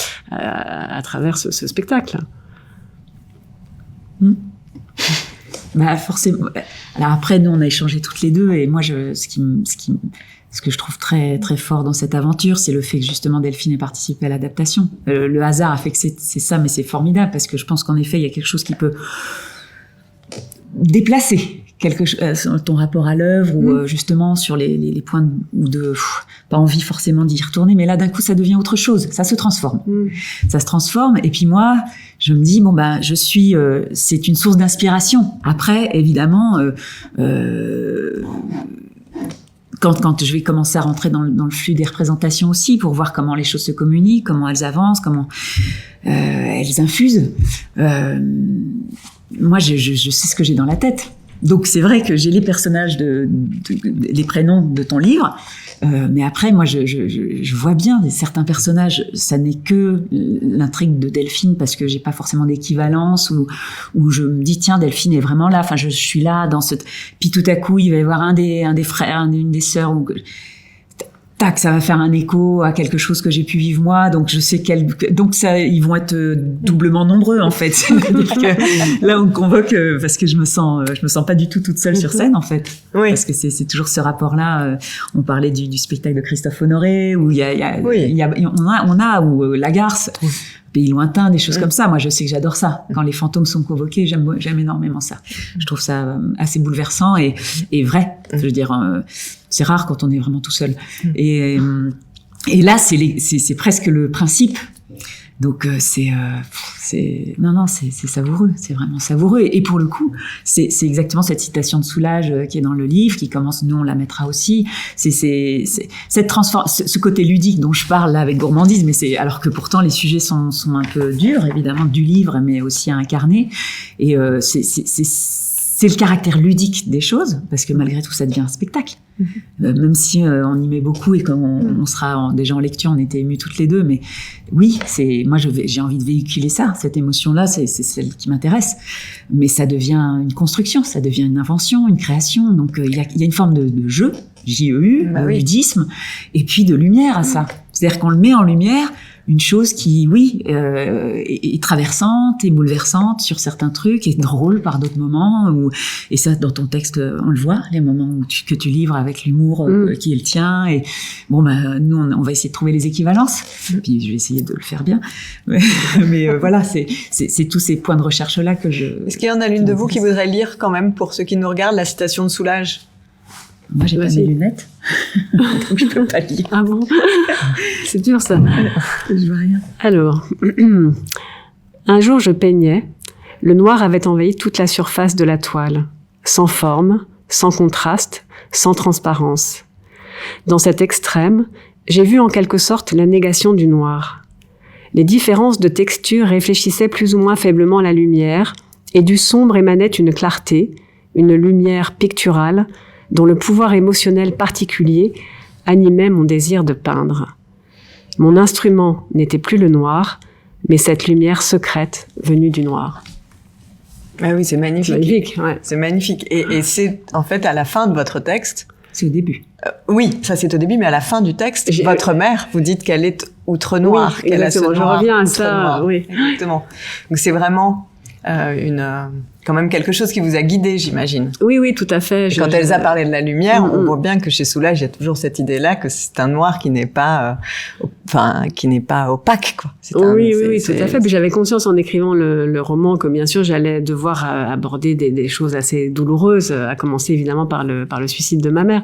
spectacle. Bah forcément. Alors après, nous on a échangé toutes les deux et moi ce que je trouve très très fort dans cette aventure, c'est le fait que justement Delphine ait participé à l'adaptation. Le hasard a fait que c'est ça, mais c'est formidable parce que je pense qu'en effet il y a quelque chose qui peut déplacer ton rapport à l'œuvre ou justement sur les points de pas envie forcément d'y retourner, mais là d'un coup ça devient autre chose, ça se transforme. Ça se transforme et puis moi je me dis c'est une source d'inspiration. Après évidemment quand je vais commencer à rentrer dans le flux des représentations aussi pour voir comment les choses se communiquent, comment elles avancent, comment elles infusent, moi je sais ce que j'ai dans la tête. Donc c'est vrai que j'ai les personnages les prénoms de ton livre, mais après moi je vois bien certains personnages, ça n'est que l'intrigue de Delphine parce que j'ai pas forcément d'équivalence où je me dis tiens Delphine est vraiment là, enfin je suis là dans cette, puis tout à coup il va y avoir un des frères, une des sœurs tac, ça va faire un écho à quelque chose que j'ai pu vivre moi, donc je sais donc ça, ils vont être doublement nombreux en fait. Là, on convoque parce que je me sens pas du tout toute seule sur scène en fait, oui. Parce que c'est toujours ce rapport-là. On parlait du spectacle de Christophe Honoré où on a ou La Garce. Pays lointain, des choses comme ça. Moi, je sais que j'adore ça. Quand les fantômes sont convoqués, j'aime énormément ça. Je trouve ça assez bouleversant et vrai. Je veux dire, c'est rare quand on est vraiment tout seul. Et là, c'est presque le principe. Donc c'est savoureux, c'est vraiment savoureux. Et pour le coup, c'est exactement cette citation de Soulages qui est dans le livre, qui commence, nous on la mettra aussi. C'est cette ce côté ludique dont je parle là avec gourmandise, mais c'est alors que pourtant les sujets sont un peu durs, évidemment du livre, mais aussi à incarner. Et c'est le caractère ludique des choses, parce que malgré tout, ça devient un spectacle. Même si on y met beaucoup et qu'on sera déjà en lecture, on était émus toutes les deux, mais oui, moi j'ai envie de véhiculer ça, cette émotion-là, c'est celle qui m'intéresse. Mais ça devient une construction, ça devient une invention, une création. Donc il y a une forme de jeu, JEU, ludisme, et puis de lumière à ça. C'est-à-dire qu'on le met en lumière. Une chose qui, est traversante et bouleversante sur certains trucs, et drôle par d'autres moments. Et ça, dans ton texte, on le voit, les moments que tu livres avec l'humour qui est le tien. Et bon, nous, on va essayer de trouver les équivalences. Puis je vais essayer de le faire bien. Mais voilà, c'est tous ces points de recherche-là que je... Est-ce qu'il y en a l'une de vous qui voudrait lire quand même, pour ceux qui nous regardent, la citation de Soulages ? Moi, j'ai pas mes lunettes, donc je peux pas lire. Ah bon? C'est dur, ça. Je vois rien. Alors, un jour, je peignais. Le noir avait envahi toute la surface de la toile, sans forme, sans contraste, sans transparence. Dans cet extrême, j'ai vu en quelque sorte la négation du noir. Les différences de texture réfléchissaient plus ou moins faiblement la lumière, et du sombre émanait une clarté, une lumière picturale, dont le pouvoir émotionnel particulier animait mon désir de peindre. Mon instrument n'était plus le noir, mais cette lumière secrète venue du noir. Ah oui, c'est magnifique. Magnifique, ouais. C'est magnifique. Et c'est en fait à la fin de votre texte. C'est au début. Oui, ça c'est au début, mais à la fin du texte, votre mère, vous dites qu'elle est outre noire, oui, qu'elle a ce noir. Je reviens à ça, noir. oui. Exactement. Donc c'est vraiment quand même quelque chose qui vous a guidé, j'imagine. Oui, tout à fait. Quand Elsa parlait de la lumière, on voit bien que chez Soulages, il y a toujours cette idée-là que c'est un noir qui n'est pas, qui n'est pas opaque, quoi. Oui, tout à fait. Puis j'avais conscience en écrivant le roman que bien sûr j'allais devoir aborder des choses assez douloureuses, à commencer évidemment par le suicide de ma mère.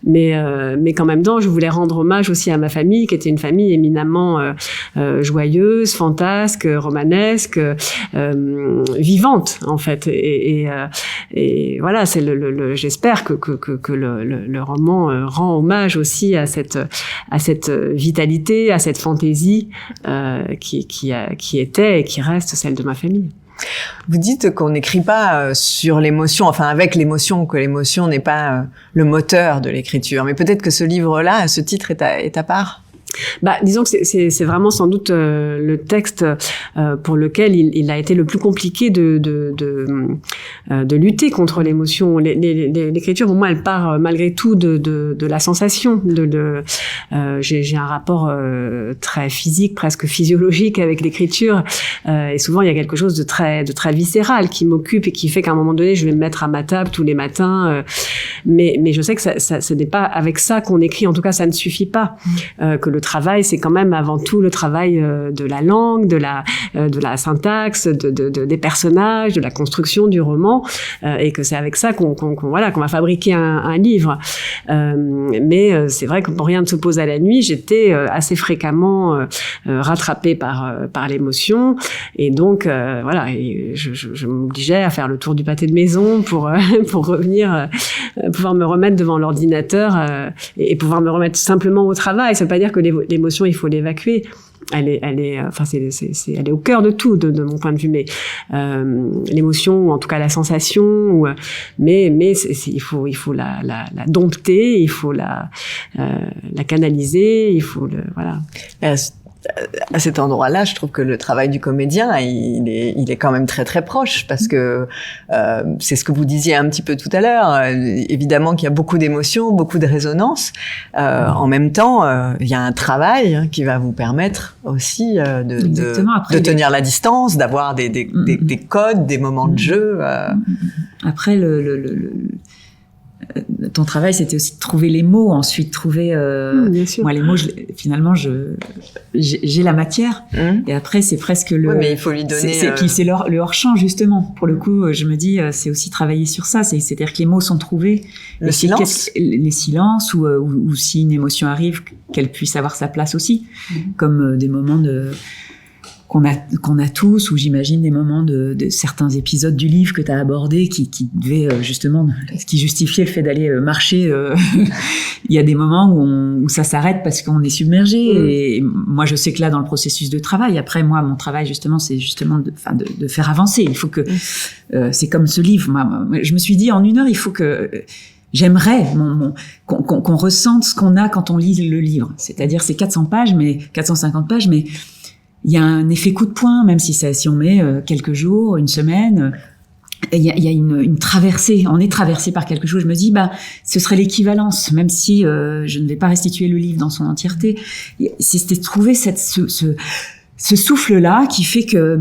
Mais qu'en même temps, je voulais rendre hommage aussi à ma famille, qui était une famille éminemment joyeuse, fantasque, romanesque, vivante en fait. Et voilà, c'est j'espère que le roman rend hommage aussi à cette vitalité, à cette fantaisie qui était et qui reste celle de ma famille. Vous dites qu'on n'écrit pas sur l'émotion, enfin avec l'émotion, que l'émotion n'est pas le moteur de l'écriture. Mais peut-être que ce livre-là, ce titre est à part. Disons que c'est vraiment sans doute le texte pour lequel il a été le plus compliqué de lutter contre l'émotion. L'écriture, pour moi, elle part malgré tout de la sensation. J'ai un rapport très physique, presque physiologique avec l'écriture, et souvent il y a quelque chose de très viscéral qui m'occupe et qui fait qu'à un moment donné, je vais me mettre à ma table tous les matins. Mais je sais que ce n'est pas avec ça qu'on écrit. En tout cas, ça ne suffit pas. Que le travail, c'est quand même avant tout le travail de la langue, de la syntaxe, des personnages, de la construction du roman, et que c'est avec ça qu'on va fabriquer un livre. Mais c'est vrai que quand rien ne se pose à la nuit, j'étais assez fréquemment rattrapée par l'émotion, et donc et je m'obligeais à faire le tour du pâté de maison pour revenir, pouvoir me remettre devant l'ordinateur et pouvoir me remettre simplement au travail. Ça veut pas dire que l'émotion, il faut l'évacuer. Elle est au cœur de tout, de mon point de vue. Mais l'émotion, ou en tout cas la sensation, mais il faut la dompter, il faut la canaliser, il faut voilà. À cet endroit-là, je trouve que le travail du comédien, il est quand même très très proche, parce que c'est ce que vous disiez un petit peu tout à l'heure. Évidemment qu'il y a beaucoup d'émotions, beaucoup de résonances. En même temps, il y a un travail qui va vous permettre aussi de tenir la distance, d'avoir des codes, des moments de jeu. Après, ton travail, c'était aussi de trouver les mots, ensuite trouver moi les mots, finalement j'ai la matière, et après c'est presque mais il faut lui donner puis c'est le hors-champ, justement. Pour le coup, je me dis, c'est aussi travailler sur ça, c'est-à-dire que les mots sont trouvés, les silences, ou si une émotion arrive, qu'elle puisse avoir sa place aussi, comme des moments qu'on a tous, ou j'imagine des moments de certains épisodes du livre que tu as abordé qui devaient justement, qui justifiaient le fait d'aller marcher. Il y a des moments où ça s'arrête parce qu'on est submergé. Et moi, je sais que là, dans le processus de travail, après moi, mon travail justement, c'est justement de faire avancer. Il faut que c'est comme ce livre. Moi, je me suis dit, en 1 heure, il faut que j'aimerais qu'on ressente ce qu'on a quand on lit le livre. C'est-à-dire, c'est 450 pages, mais il y a un effet coup de poing, même si on met quelques jours, une semaine. Il y a une traversée. On est traversé par quelque chose. Je me dis, ce serait l'équivalence, même si je ne vais pas restituer le livre dans son entièreté. C'était de trouver ce souffle-là qui fait que,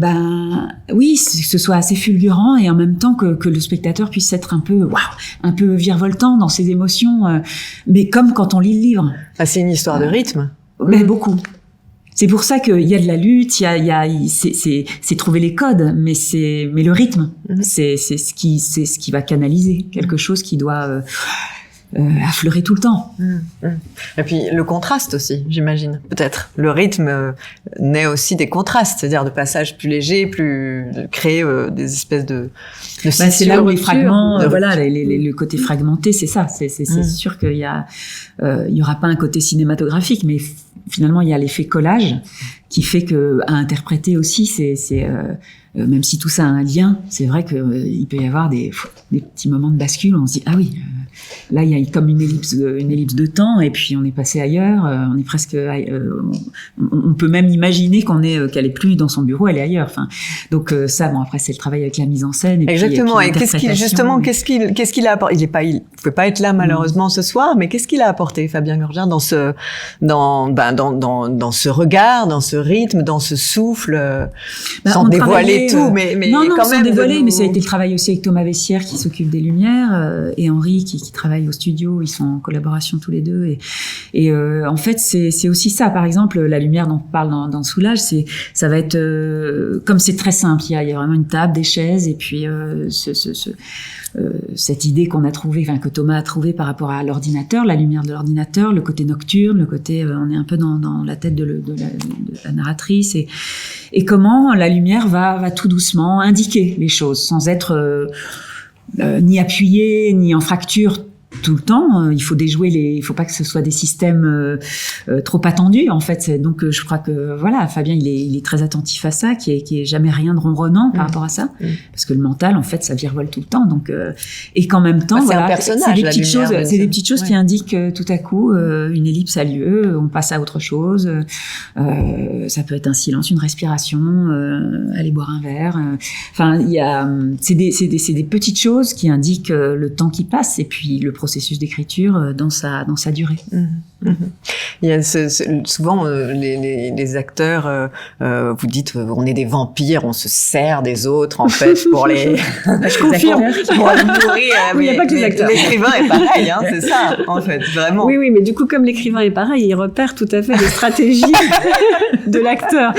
oui, ce soit assez fulgurant, et en même temps que le spectateur puisse être un peu virevoltant dans ses émotions, mais comme quand on lit le livre. C'est une histoire de rythme. Mais beaucoup. C'est pour ça qu'il y a de la lutte, c'est trouver les codes, mais le rythme, c'est ce qui va canaliser quelque chose qui doit affleurer tout le temps. Et puis le contraste aussi, j'imagine, peut-être. Le rythme naît aussi des contrastes, c'est-à-dire de passages plus légers, créer des espèces de c'est là où les fragments, le côté fragmenté, c'est ça. C'est sûr qu'il y aura pas un côté cinématographique, mais finalement il y a l'effet collage qui fait que à interpréter aussi, même si tout ça a un lien, c'est vrai que il peut y avoir des petits moments de bascule où on se dit là il y a comme une ellipse de temps, et puis on est passé ailleurs, on est presque on peut même imaginer qu'elle est plus dans son bureau, elle est ailleurs. Donc ça, après c'est le travail avec la mise en scène. Et exactement. Et qu'est-ce qu'il a apporté? Il pouvait pas être là malheureusement ce soir, mais qu'est-ce qu'il a apporté, Fabien Gorgère, dans ce regard, dans ce rythme, dans ce souffle, sans dévoiler tout, mais non, quand même sans dévoiler, mais ça a été le travail aussi avec Thomas Vessière qui s'occupe des lumières et Henri qui travaille au studio. Ils sont en collaboration tous les deux et en fait c'est aussi ça. Par exemple, la lumière dont on parle dans Soulage, ça va être comme c'est très simple. Il y a vraiment une table, des chaises et puis cette idée qu'on a trouvée, que Thomas a trouvée par rapport à l'ordinateur, la lumière de l'ordinateur, le côté nocturne, le côté on est un peu dans la tête de la narratrice et comment la lumière va tout doucement indiquer les choses sans être ni appuyée ni en fracture tout le temps. Il faut déjouer il faut pas que ce soit des systèmes trop attendus en fait. Donc je crois que voilà, Fabien il est très attentif à ça, qui est jamais rien de ronronnant par rapport à ça, parce que le mental en fait ça virevolte tout le temps. Donc et qu'en même temps c'est un personnage, c'est des petites choses ouais. qui indiquent tout à coup une ellipse a lieu, on passe à autre chose. Ça peut être un silence, une respiration, aller boire un verre. Enfin il y a c'est des petites choses qui indiquent le temps qui passe et puis le processus d'écriture dans sa durée. Il y a souvent les acteurs, vous dites on est des vampires, on se sert des autres en fait pour les. Je confirme. Pour les nourrir. Il n'y a pas que les acteurs. L'écrivain est pareil, c'est ça en fait, vraiment. Oui, mais du coup comme l'écrivain est pareil, il repère tout à fait les stratégies de l'acteur.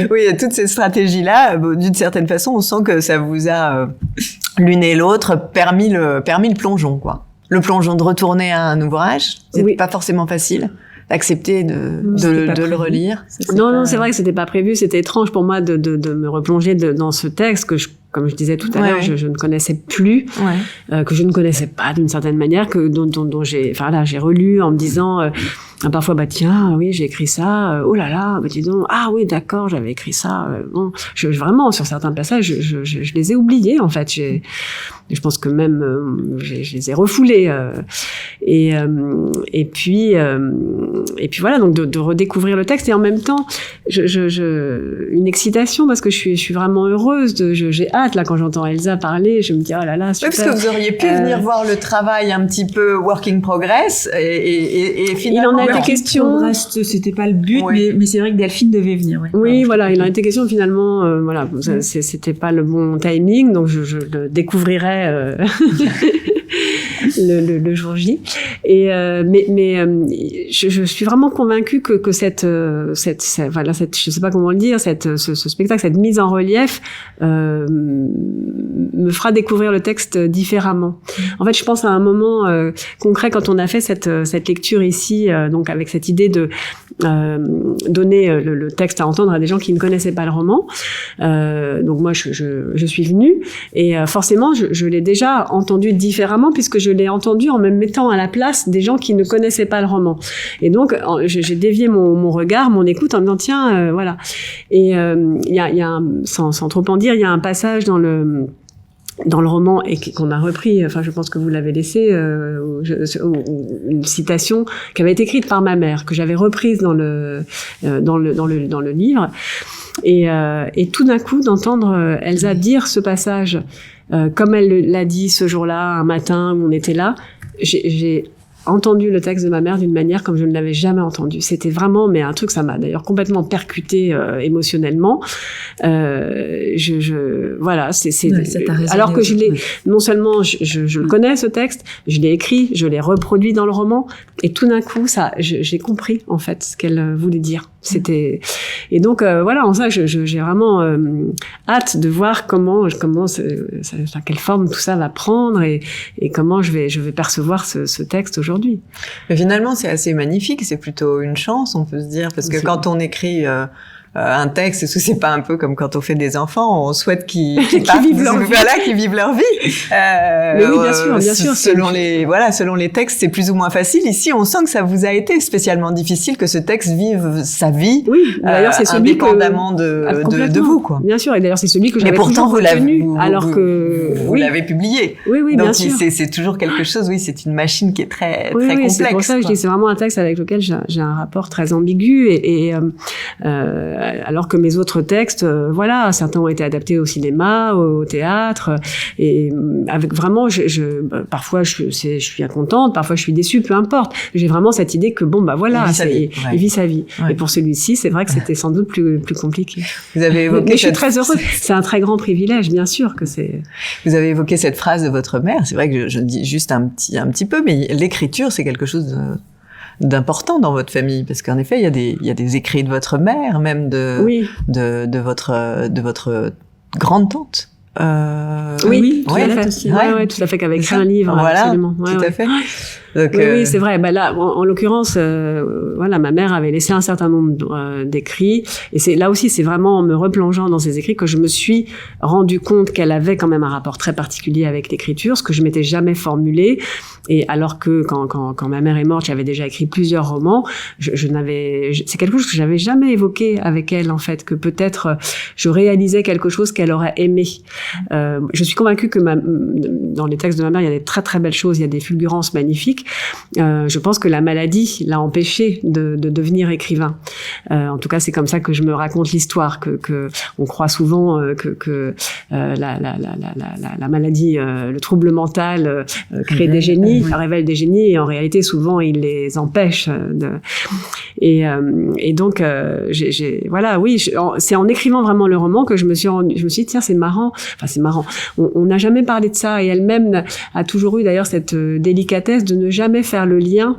Oui, toutes ces stratégies-là, d'une certaine façon, on sent que ça vous a l'une et l'autre permis le plongeon, quoi. Le plongeon de retourner à un ouvrage, c'est pas forcément facile d'accepter de le relire. Non, c'est vrai que c'était pas prévu, c'était étrange pour moi de me replonger dans ce texte que comme je disais tout à l'heure, je ne connaissais plus, que je ne connaissais pas d'une certaine manière, dont j'ai relu en me disant parfois tiens, oui, j'ai écrit ça, oh là là, dis donc, ah oui, d'accord, j'avais écrit ça, bon, vraiment sur certains passages, je les ai oubliés en fait, je pense que même je les ai refoulés et puis voilà, donc de redécouvrir le texte et en même temps une excitation parce que je suis vraiment heureuse, j'ai hâte là quand j'entends Elsa parler, je me dis oh là là, super. Oui, parce que vous auriez pu venir voir le travail un petit peu work in progress et finalement il en a été question. C'était pas le but, mais c'est vrai que Delphine devait venir. Oui, voilà, il en a été question finalement. C'était pas le bon timing, donc je le découvrirai le jour J. Et je suis vraiment convaincue que cette je sais pas comment le dire, ce spectacle, cette mise en relief me fera découvrir le texte différemment. En fait, je pense à un moment concret quand on a fait cette lecture ici, donc avec cette idée de donner le texte à entendre à des gens qui ne connaissaient pas le roman. Donc moi, je suis venue et forcément, je l'ai déjà entendu différemment puisque je l'ai entendu en me mettant à la place des gens qui ne connaissaient pas le roman. Et donc, j'ai dévié mon regard, mon écoute en me disant tiens, voilà. Et il y a sans trop en dire, il y a un passage dans le roman et qu'on a repris, enfin je pense que vous l'avez laissé, une citation qui avait été écrite par ma mère, que j'avais reprise dans le livre, et tout d'un coup d'entendre Elsa dire ce passage comme elle l'a dit ce jour-là, un matin où on était là, j'ai entendu le texte de ma mère d'une manière comme je ne l'avais jamais entendu. C'était vraiment, mais un truc, ça m'a d'ailleurs complètement percuté émotionnellement. Voilà, alors que je l'ai, non seulement je le connais ce texte, je l'ai écrit, je l'ai reproduit dans le roman, et tout d'un coup, j'ai compris en fait ce qu'elle voulait dire. Et donc voilà, en ça, j'ai vraiment hâte de voir quelle forme tout ça va prendre et comment je vais percevoir ce texte aujourd'hui. Mais finalement, c'est assez magnifique, c'est plutôt une chance, on peut se dire, parce que quand on écrit un texte, est-ce que c'est pas un peu comme quand on fait des enfants, on souhaite qu'ils vivent leur vie. Voilà, qu'ils vivent leur vie. Mais oui, bien sûr. Selon les textes, c'est plus ou moins facile. Ici, on sent que ça vous a été spécialement difficile que ce texte vive sa vie. Oui, d'ailleurs, c'est celui indépendamment de vous, quoi. Bien sûr, et d'ailleurs, c'est celui que j'avais toujours retenu, alors que vous l'avez publié. Oui, donc, bien sûr. C'est toujours quelque chose. Oui, c'est une machine qui est très complexe. C'est pour ça que je dis, c'est vraiment un texte avec lequel j'ai un rapport très ambigu et alors que mes autres textes, voilà, certains ont été adaptés au cinéma, au théâtre, et avec vraiment, parfois je suis contente, parfois je suis déçue, peu importe. J'ai vraiment cette idée que bon, bah voilà, il vit sa vie. Ouais. Et pour celui-ci, c'est vrai que c'était sans doute plus compliqué. Vous avez évoqué mais je suis très heureuse. C'est un très grand privilège, bien sûr que c'est. Vous avez évoqué cette phrase de votre mère. C'est vrai que je dis juste un petit peu, mais l'écriture, c'est quelque chose d'important dans votre famille, parce qu'en effet, il y a des écrits de votre mère, même de votre grande-tante. Oui, tout à fait. Aussi. Ouais, tout à fait, qu'avec un livre, voilà, absolument. Tout à fait. Donc, oui, c'est vrai. Bah là, en l'occurrence, voilà, ma mère avait laissé un certain nombre d'écrits, et c'est là aussi, c'est vraiment en me replongeant dans ces écrits que je me suis rendu compte qu'elle avait quand même un rapport très particulier avec l'écriture, ce que je m'étais jamais formulé. Et alors que quand ma mère est morte, j'avais déjà écrit plusieurs romans, c'est quelque chose que j'avais jamais évoqué avec elle, en fait, que peut-être je réalisais quelque chose qu'elle aurait aimé. Je suis convaincue que dans les textes de ma mère, il y a des très très belles choses, il y a des fulgurances magnifiques. Je pense que la maladie l'a empêchée de devenir écrivain. En tout cas, c'est comme ça que je me raconte l'histoire, que on croit souvent que la maladie, le trouble mental crée des génies, révèle des génies, et en réalité, souvent, il les empêche. Et donc, voilà, oui, c'est en écrivant vraiment le roman que je me suis dit, tiens, c'est marrant. Enfin, c'est marrant. On n'a jamais parlé de ça, et elle-même a toujours eu d'ailleurs cette délicatesse de ne jamais faire le lien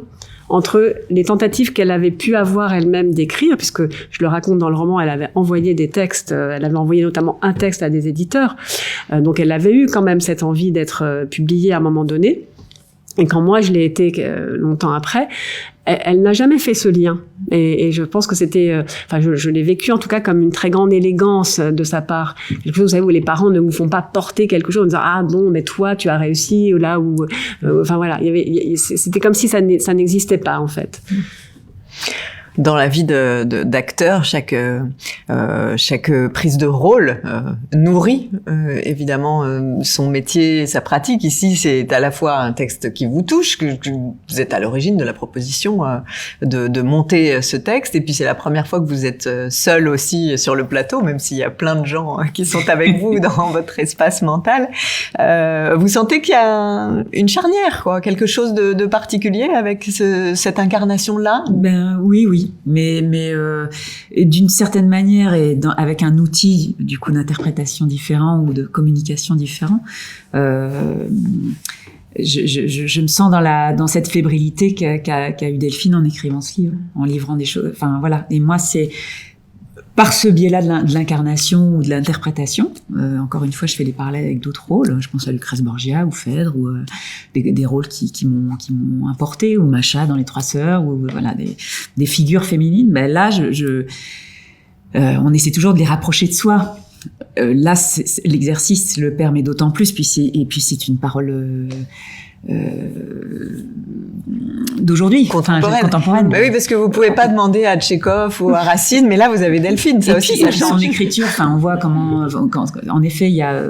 entre les tentatives qu'elle avait pu avoir elle-même d'écrire, puisque je le raconte dans le roman, elle avait envoyé des textes, elle avait envoyé notamment un texte à des éditeurs, donc elle avait eu quand même cette envie d'être publiée à un moment donné. Et quand moi je l'ai été longtemps après, elle n'a jamais fait ce lien. Et je pense que c'était, je l'ai vécu en tout cas comme une très grande élégance de sa part. Quelque chose, vous savez, où les parents ne vous font pas porter quelque chose en disant, ah bon, mais toi, tu as réussi, ou là, ou, voilà, c'était comme si ça n'existait pas, en fait. Dans la vie d'acteur, chaque prise de rôle nourrit évidemment son métier, sa pratique. Ici, c'est à la fois un texte qui vous touche, que vous êtes à l'origine de la proposition de monter ce texte, et puis c'est la première fois que vous êtes seul aussi sur le plateau, même s'il y a plein de gens qui sont avec vous dans votre espace mental. Vous sentez qu'il y a une charnière, quoi, quelque chose de particulier avec cette incarnation-là? Ben oui. Mais d'une certaine manière, et avec un outil du coup d'interprétation différent ou de communication différent, je me sens dans cette fébrilité qu'a eu Delphine en écrivant ce livre, en livrant des choses. Enfin voilà. Et moi, c'est par ce biais-là de l'incarnation ou de l'interprétation. Encore une fois, je fais des parallèles avec d'autres rôles. Je pense à Lucrèce Borgia ou Phèdre, ou des rôles qui m'ont importé, ou Macha dans Les Trois Sœurs, ou voilà des figures féminines. Ben là, on essaie toujours de les rapprocher de soi. Là, l'exercice le permet d'autant plus. Puis c'est une parole d'aujourd'hui, contemporaine. Bah oui, parce que vous pouvez pas demander à Tchekhov ou à Racine, mais là vous avez Delphine, ça aussi, ça change. En écriture, on voit comment, en effet, il y a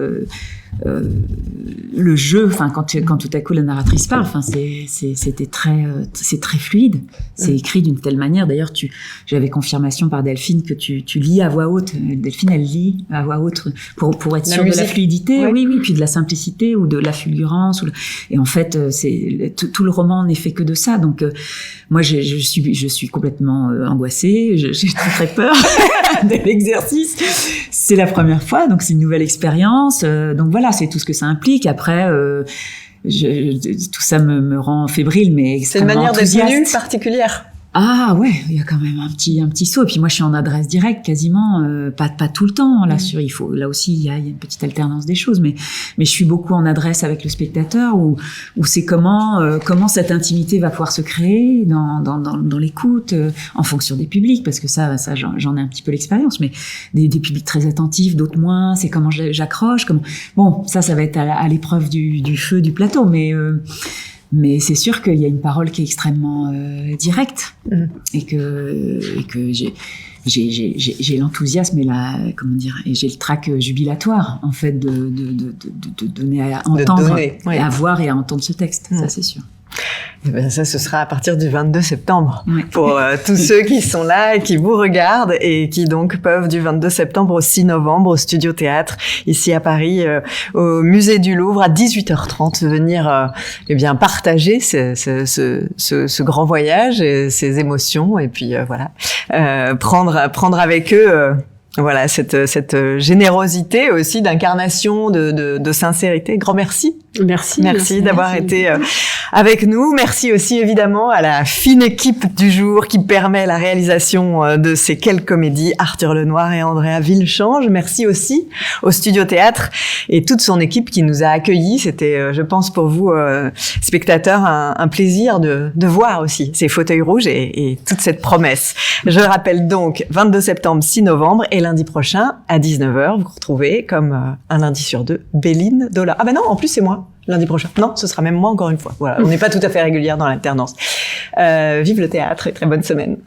le jeu, quand tout à coup la narratrice parle, c'est très fluide, c'est écrit d'une telle manière. D'ailleurs, j'avais confirmation par Delphine que tu lis à voix haute. Delphine, elle lit à voix haute pour être sûre de la fluidité, oui, puis de la simplicité ou de la fulgurance. Et en fait, tout le roman n'est fait que de ça. Donc, moi, je suis complètement angoissée. J'ai très peur de l'exercice. C'est la première fois, donc c'est une nouvelle expérience. Donc voilà, c'est tout ce que ça implique. Après, tout ça me rend fébrile, mais extrêmement enthousiaste. C'est une manière d'être nue particulière. Ah ouais, il y a quand même un petit saut. Et puis moi, je suis en adresse directe quasiment, pas tout le temps. Là, là aussi, il y a une petite alternance des choses, mais je suis beaucoup en adresse avec le spectateur, où c'est comment cette intimité va pouvoir se créer dans l'écoute, en fonction des publics, parce que ça j'en ai un petit peu l'expérience, mais des publics très attentifs, d'autres moins. C'est comment j'accroche, bon, ça va être à l'épreuve du feu du plateau, mais c'est sûr qu'il y a une parole qui est extrêmement directe, et que j'ai l'enthousiasme et et j'ai le trac jubilatoire, en fait, de donner à entendre, à voir et à entendre ce texte. Ça, c'est sûr. Eh ben ça, ce sera à partir du 22 septembre Oui. pour tous ceux qui sont là et qui vous regardent et qui donc peuvent du 22 septembre au 6 novembre au Studio Théâtre ici à Paris au Musée du Louvre à 18h30 venir eh bien partager ce grand voyage et ces émotions et puis voilà prendre avec eux voilà cette générosité aussi d'incarnation de sincérité. Grand merci. Merci d'avoir été avec nous. Merci aussi évidemment à la fine équipe du jour qui permet la réalisation de ces quelques comédies, Arthur Lenoir et Andrea Villechange. Merci aussi au Studio Théâtre et toute son équipe qui nous a accueillis. C'était, je pense, pour vous, spectateurs, un plaisir de voir aussi ces fauteuils rouges et toute cette promesse. Je rappelle donc 22 septembre, 6 novembre et lundi prochain à 19h, vous retrouvez comme un lundi sur deux Béline Dola. Ah ben non, en plus c'est moi. Lundi prochain. Non, ce sera même moi encore une fois. Voilà, on n'est pas tout à fait régulière dans l'alternance. Vive le théâtre et très bonne semaine.